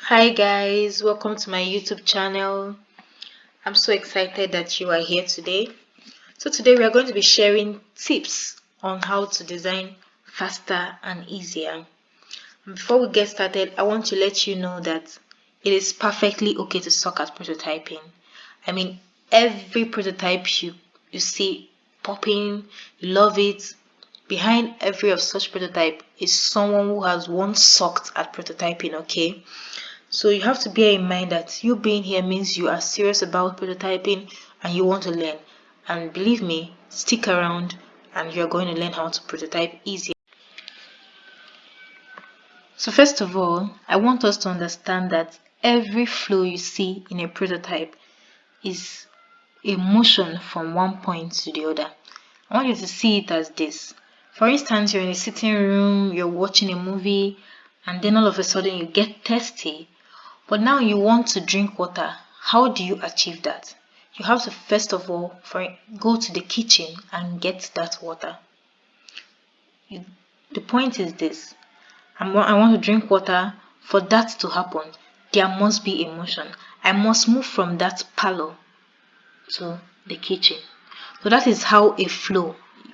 Hi guys, welcome to my YouTube channel. I'm so excited that you are here today. So today we are going to be sharing tips on how to design faster and easier. Before we get started, I want to let you know that it is perfectly okay to suck at prototyping. I mean, every prototype you see popping, you love it. Behind every of such prototype is someone who has once sucked at prototyping, okay? So you have to bear in mind that you being here means you are serious about prototyping and you want to learn. And believe me, stick around and you're going to learn how to prototype easier. So first of all, I want us to understand that every flow you see in a prototype is a motion from one point to the other. I want you to see it as this. For instance, you're in a sitting room, you're watching a movie, and then all of a sudden you get thirsty. But now you want to drink water. How do you achieve that? You have to first of all go to the kitchen and get that water. The point is this. I want to drink water. For that to happen, there must be a motion. I must move from that parlor to the kitchen. So that is how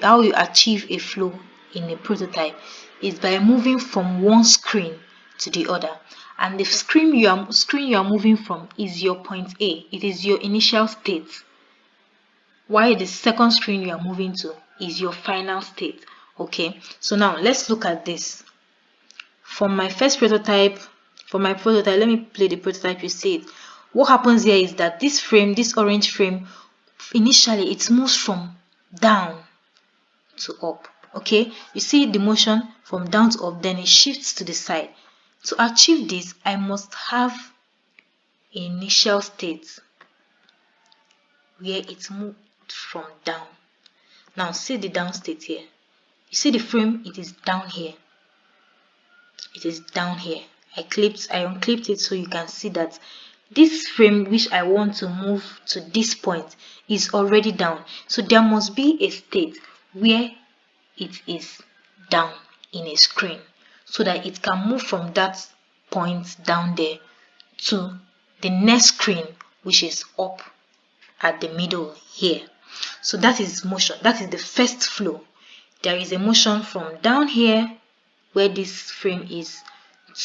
how you achieve a flow in a prototype is by moving from one screen to the other. And the screen you are moving from is your point A. It is your initial state. While the second screen you are moving to is your final state. Okay, so now let's look at this. For my prototype, let me play the prototype. You see it. What happens here is that this orange frame, initially it moves from down to up. Okay, you see the motion from down to up, then it shifts to the side. To achieve this, I must have initial state where it moved from down. Now see the down state here. You see the frame, it is down here. It is down here. I unclipped it so you can see that this frame which I want to move to this point is already down. So there must be a state where it is down in a screen so that it can move from that point down there to the next screen which is up at the middle here. So that is motion. That is the first flow. There is a motion from down here where this frame is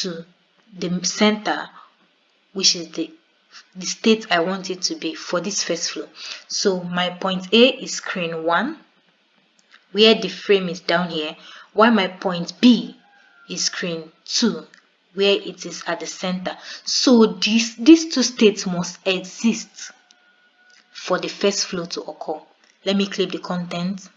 to the center, which is the state I want it to be for this first flow. So my point A is screen 1 where the frame is down here, while my point B is screen 2 where it is at the center. So these two states must exist for the first flow to occur. Let me clip the content.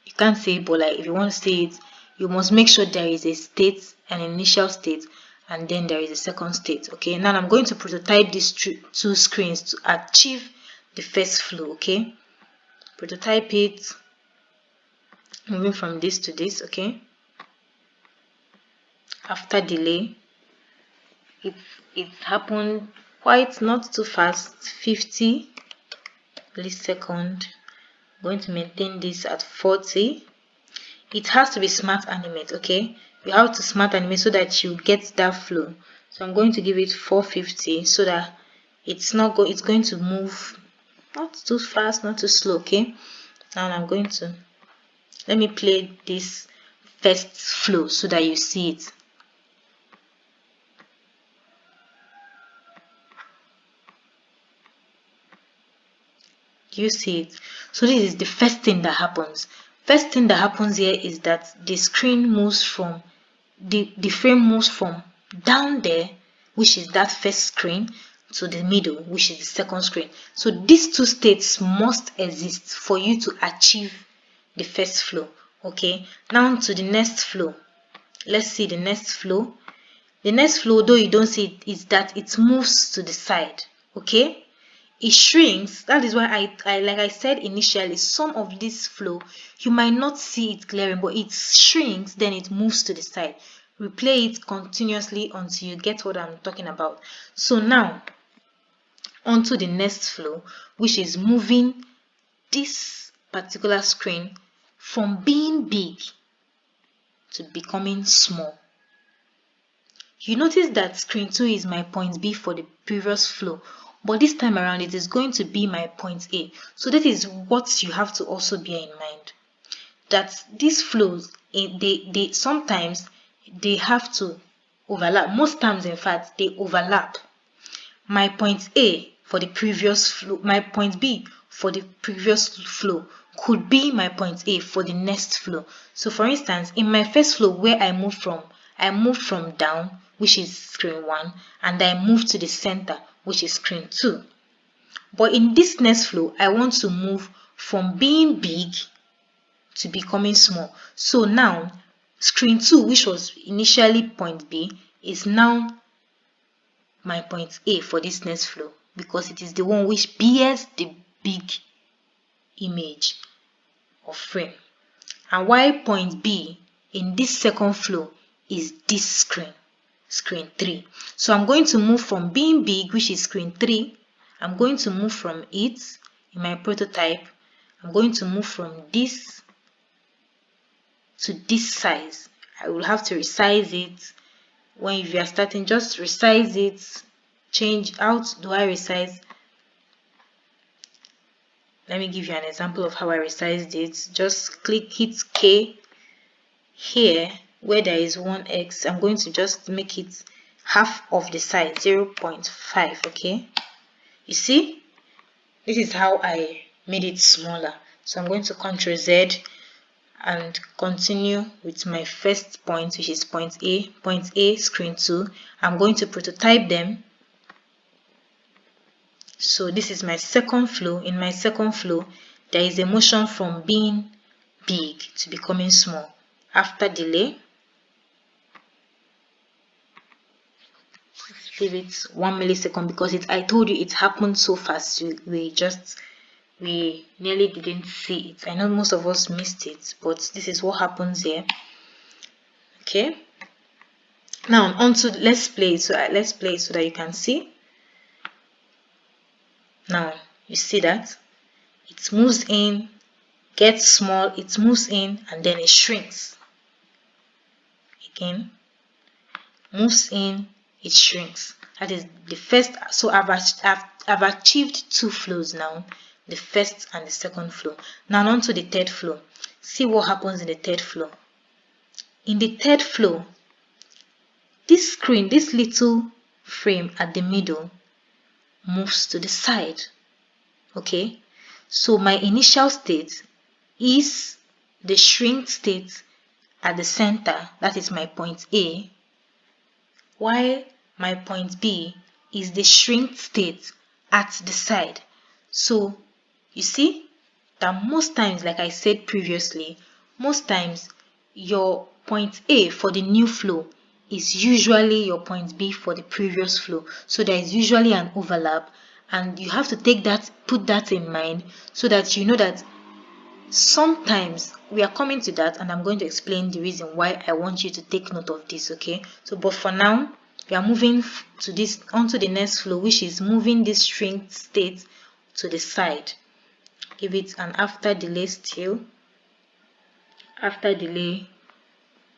You can't say it, but like if you want to say it, you must make sure there is a state, an initial state, and then there is a second state. Okay, now I'm going to prototype these two screens to achieve the first flow. Okay, prototype it, moving from this to this. Okay, after delay, it happened quite not too fast, 50 millisecond. I'm going to maintain this at 40. It has to be smart animate. Okay, you have to smart animate so that you get that flow. So I'm going to give it 450 so that it's going to move not too fast, not too slow. Okay, now I'm going to let me play this first flow so that you see it. You see it? So this is the first thing that happens. First thing that happens here is that the screen moves from the frame moves from down there, which is that first screen, to the middle, which is the second screen. So these two states must exist for you to achieve the first flow. Okay, now to the next flow. Let's see the next flow. The next flow, though you don't see it, is that it moves to the side. Okay, it shrinks. That is why I like I said initially, some of this flow you might not see it clearing, but it shrinks, then it moves to the side. Replay it continuously until you get what I'm talking about. So now onto the next flow, which is moving this particular screen from being big to becoming small. you notice that screen 2 is my point B for the previous flow, but this time around it is going to be my point A. So that is what you have to also bear in mind, that these flows, they sometimes they have to overlap. Most times, in fact, they overlap. My point A for the previous flow, my point B for the previous flow could be my point A for the next flow. So for instance, in my first flow where I moved from down, which is screen 1, and I moved to the center, which is screen 2. But in this next flow, I want to move from being big to becoming small. So now screen 2, which was initially point B, is now my point A for this next flow, because it is the one which bears the big image or frame. And while point B in this second flow is this screen 3. So I'm going to move from being big, which is screen 3. I'm going to move from it in my prototype. I'm going to move from this to this size. I will have to resize it. When you are starting, just resize it. Change out. Do I resize? Let me give you an example of how I resized it. Just hit K here where there is 1x. I'm going to just make it half of the size, 0.5. okay, you see, this is how I made it smaller. So I'm going to Ctrl Z and continue with my first point, which is point A, screen 2. I'm going to prototype them. So this is my second flow. In my second flow, there is a motion from being big to becoming small. After delay, give it 1 millisecond because I told you it happened so fast. We nearly didn't see it. I know most of us missed it, but this is what happens here. Okay. Now on to let's play it so that you can see. Now you see that it moves in, gets small, it moves in, and then it shrinks. Again, moves in, it shrinks. That is the first. So I've achieved 2 flows now, the first and the second flow. Now on to the third flow. See what happens in the third flow. In the third flow, this screen, this little frame at the middle, moves to the side. Okay, so my initial state is the shrink state at the center, that is my point A, while my point B is the shrink state at the side. So you see that most times, like I said previously, most times your point A for the new flow is usually your point B for the previous flow. So there is usually an overlap, and you have to put that in mind so that you know that sometimes we are coming to that, and I'm going to explain the reason why I want you to take note of this. Okay, so but for now we are moving to this onto the next flow, which is moving this shrink state to the side. Give it an after delay still. After delay,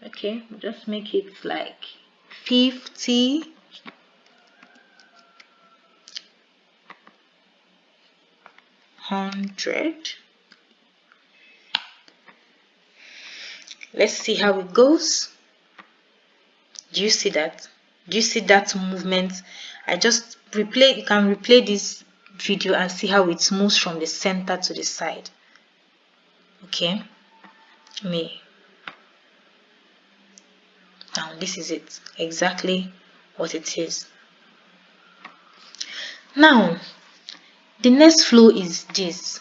okay, just make it like 50. Let's see how it goes. Do you see that? Do you see that movement? I just replay. You can replay this video and see how it moves from the center to the side. Okay, now this is it, exactly what it is. Now the next flow is this.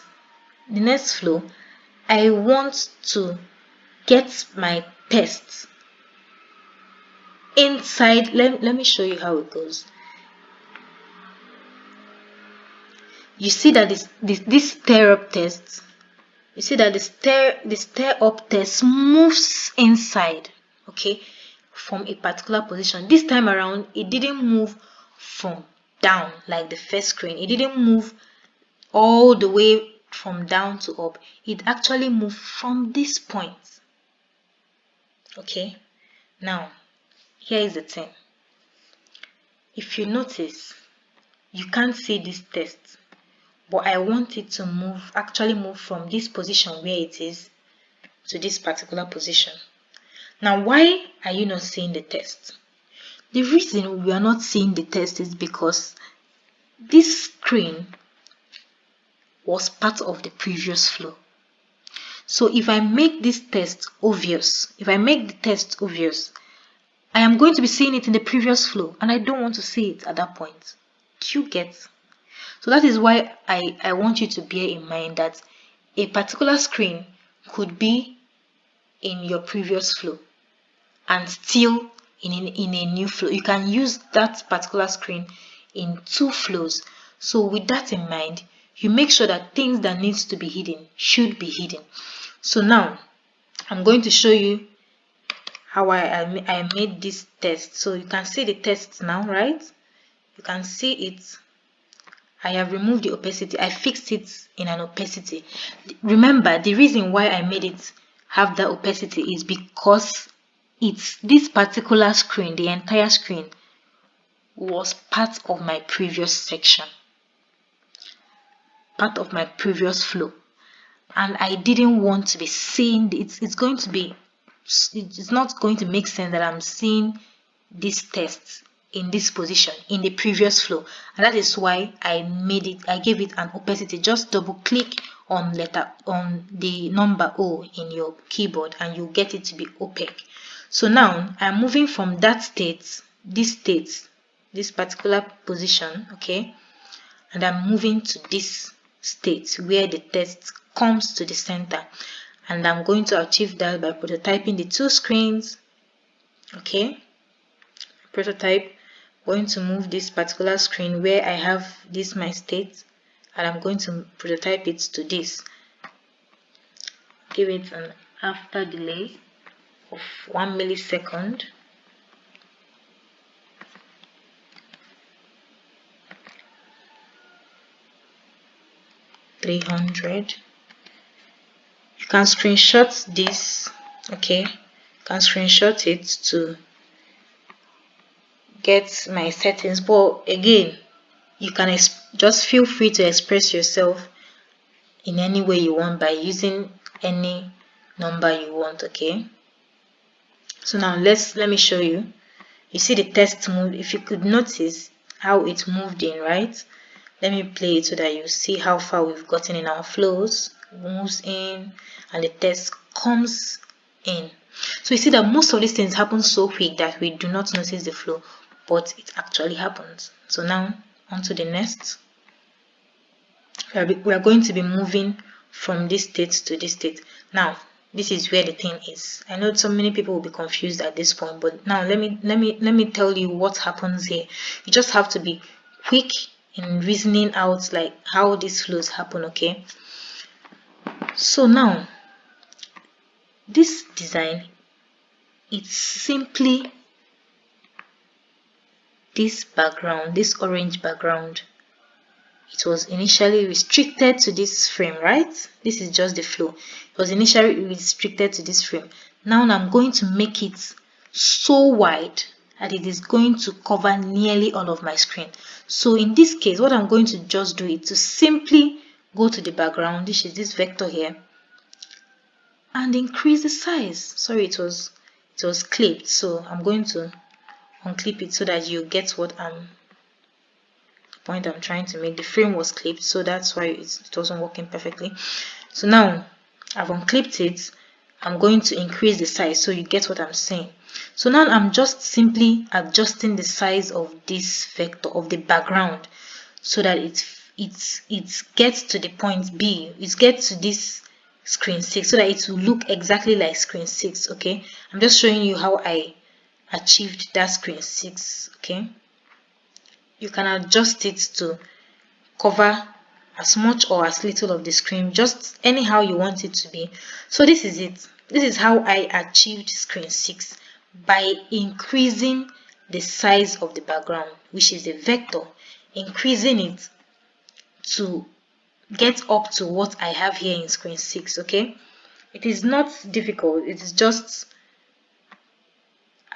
The next flow, I want to get my tests inside. Let me show you how it goes. You see that this stir up test, you see that the stir up test moves inside, okay, from a particular position. This time around it didn't move from down like the first screen. It didn't move all the way from down to up. It actually moved from this point. Okay, now here is the thing. if you notice, you can't see this text, but I want it to actually move from this position where it is to this particular position. Now, why are you not seeing the text? The reason we are not seeing the text is because this screen was part of the previous flow. So if I make this text obvious, I am going to be seeing it in the previous flow, and I don't want to see it at that point. Do you get? So that is why I want you to bear in mind that a particular screen could be in your previous flow and still in a new flow. You can use that particular screen in 2 flows. So with that in mind, you make sure that things that needs to be hidden should be hidden. So now I'm going to show you how I made this test. So you can see the test now, right? You can see it. I have removed the opacity. I fixed it in an opacity. Remember, the reason why I made it have that opacity is because it's this particular screen, the entire screen, was part of my previous section, part of my previous flow, and I didn't want to be seeing it's not going to make sense that I'm seeing this text in this position in the previous flow, and that is why I gave it an opacity. Just double click on the number O in your keyboard and you get it to be opaque. So now I'm moving from that state, this particular position, okay, and I'm moving to this state where the text comes to the center, and I'm going to achieve that by prototyping the 2 screens. Okay, prototype, going to move this particular screen where I have this my state, and I'm going to prototype it to this. Give it an after delay of 1 millisecond. $300. You can screenshot this. Okay, you can screenshot it to get my settings, but again, you can just feel free to express yourself in any way you want by using any number you want. Okay, so now let me show you. You see the text move. If you could notice how it moved in, right? Let me play it so that you see how far we've gotten in our flows. It moves in and the text comes in. So you see that most of these things happen so quick that we do not notice the flow, but it actually happens. So now on to the next. We are going to be moving from this state to this state. Now this is where the thing is. I know so many people will be confused at this point, but now let me tell you what happens here. You just have to be quick in reasoning out like how these flows happen. Okay, so now this design, it's simply this background, this orange background. It was initially restricted to this frame, right? This is just the flow. It was initially restricted to this frame. Now I'm going to make it so wide that it is going to cover nearly all of my screen. So in this case, what I'm going to just do is to simply go to the background, which is this vector here, and increase the size. Sorry, it was clipped, so I'm going to unclip it so that you get what point I'm trying to make. The frame was clipped, so that's why it wasn't working perfectly. So now I've unclipped it. I'm going to increase the size so you get what I'm saying. So now I'm just simply adjusting the size of this vector of the background so that it gets to the point B. It gets to this screen 6 so that it will look exactly like screen 6. Okay, I'm just showing you how I achieved that screen 6. Okay, you can adjust it to cover as much or as little of the screen, just anyhow you want it to be. So this is it. This is how I achieved screen 6 by increasing the size of the background, which is a vector, increasing it to get up to what I have here in screen 6. Okay, it is not difficult. It is just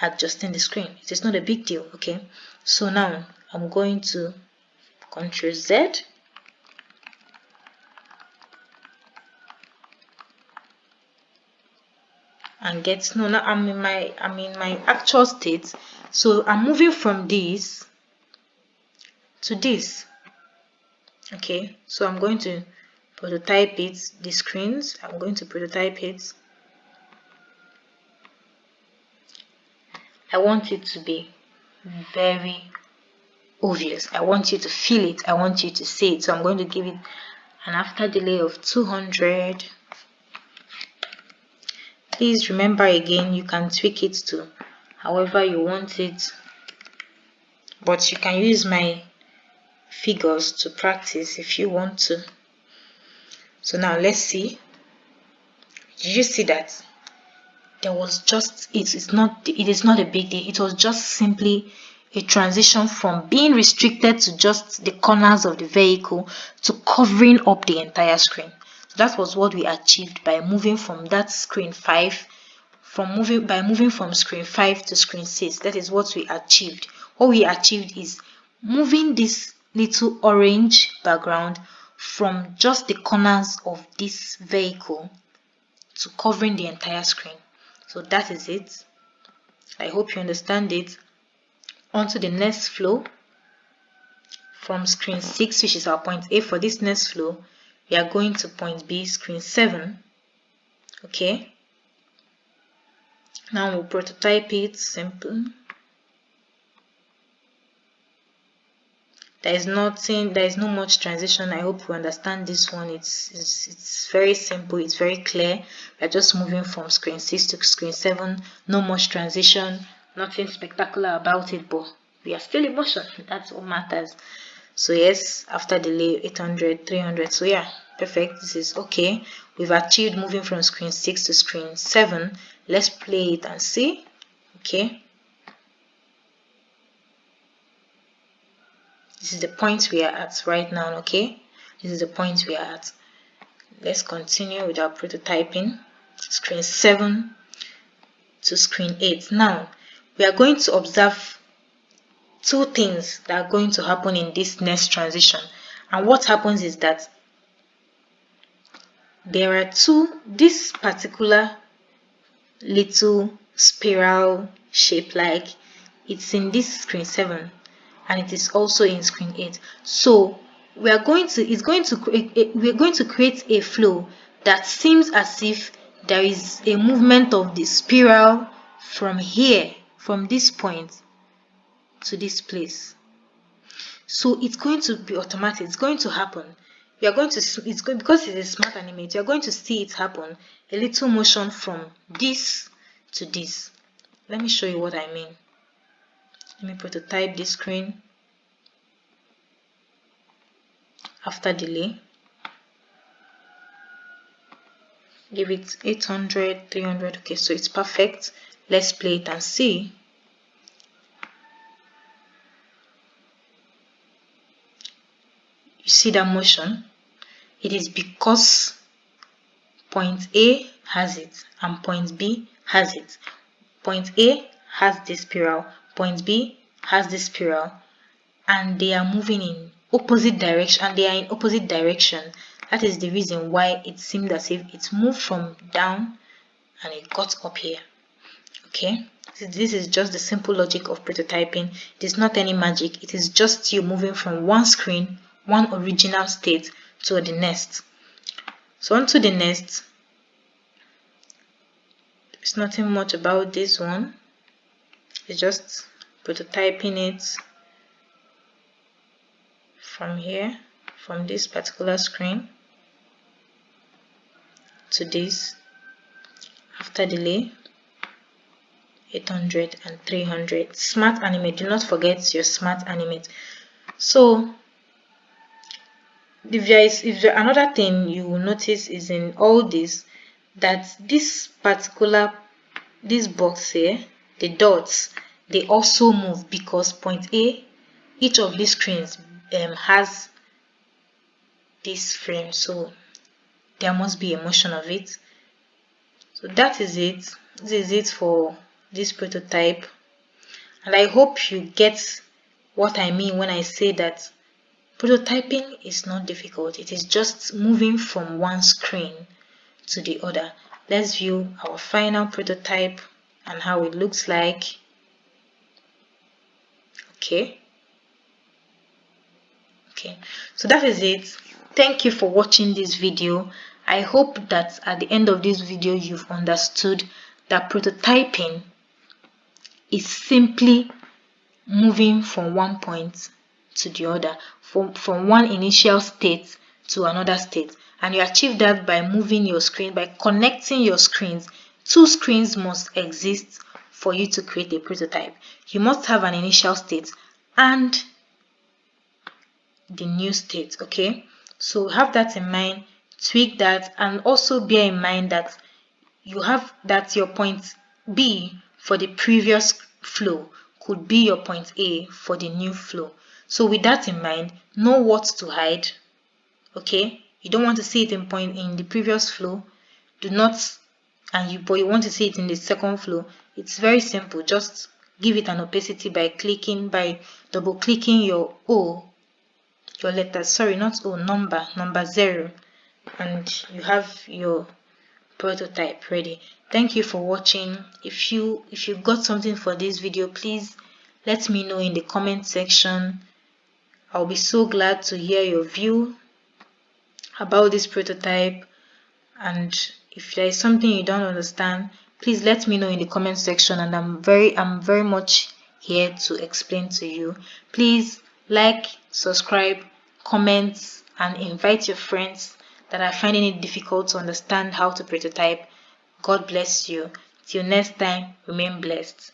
adjusting the screen. It is not a big deal. Okay, so now I'm going to Ctrl Z and get now I'm in my actual state. So I'm moving from this to this. Okay, so I'm going to prototype it, the screens. I'm going to prototype it. I want it to be very obvious. I want you to feel it. I want you to see it. So I'm going to give it an after delay of 200. Please remember again, you can tweak it to however you want it, but you can use my figures to practice if you want to. So now let's see. Did you see that there was just it is not a big deal. It was just simply a transition from being restricted to just the corners of the vehicle to covering up the entire screen. So that was what we achieved by moving from that screen 5 moving from screen 5 to screen 6. That is what we achieved. What we achieved is moving this little orange background from just the corners of this vehicle to covering the entire screen. So that is it. I hope you understand it. On to the next flow. From screen 6, which is our point A, for this next flow, we are going to point B, screen 7. Okay. Now we'll prototype it. Simple. There is no much transition. I hope you understand this one. It's very simple, it's very clear. We're just moving from screen 6 to screen 7. No much transition, nothing spectacular about it, but we are still in motion. That's what matters. So yes, after delay 800, 300. So yeah, perfect. This is okay. We've achieved moving from screen 6 to screen 7. Let's play it and see. Okay. This is the point we are at right now. Okay, this is the point we are at. Let's continue with our prototyping. Screen 7 to screen 8. Now we are going to observe two things that are going to happen in this next transition. And what happens is that there are this particular little spiral shape, like it's in this screen 7 and it is also in screen 8. So we're going to create a flow that seems as if there is a movement of the spiral from here, from this point to this place. So it's going to be automatic. It's going to happen. You are going to because it's a smart animate. You are going to see it happen. A little motion from this to this. Let me show you what I mean. Let me prototype this screen. After delay, give it 800, 300. Okay, so it's perfect. Let's play it and see. You see that motion? It is because point A has it and point B has it. Point A has this spiral, point B has this spiral, and they are moving in opposite direction, and they are in opposite direction. That is the reason why it seemed as if it moved from down and it got up here. Okay, this is just the simple logic of prototyping. It is not any magic. It is just you moving from one screen, one original state, to the next. So on to the next. There's nothing much about this one. It's just prototyping it from here, from this particular screen to this. After delay 800 and 300. Smart animate. Do not forget your smart animate. So if there another thing you will notice is in all this, that this box here, the dots, they also move because point A, each of these screens has this frame, so there must be a motion of it. So that is it. This is it for this prototype. And I hope you get what I mean when I say that prototyping is not difficult. It is just moving from one screen to the other. Let's view our final prototype and how it looks like. Okay, so that is it. Thank you for watching this video. I hope that at the end of this video you've understood that prototyping is simply moving from one point to the other, from one initial state to another state. And you achieve that by moving your screen, by connecting your screens. Two screens must exist for you to create a prototype. You must have an initial state and the new state. Okay, so have that in mind, tweak that, and also bear in mind that you have that your point B for the previous flow could be your point A for the new flow. So with that in mind, know what to hide. Okay, you don't want to see it in the previous flow, do not, but you want to see it in the second flow. It's very simple. Just give it an opacity by double clicking your letter, sorry, not O, number 0, and you have your prototype ready. Thank you for watching. If you got something for this video, please let me know in the comment section. I'll be so glad to hear your view about this prototype, and if there is something you don't understand, please let me know in the comment section, and I'm very much here to explain to you. Please like, subscribe, comment, and invite your friends that are finding it difficult to understand how to prototype. God bless you. Till next time, remain blessed.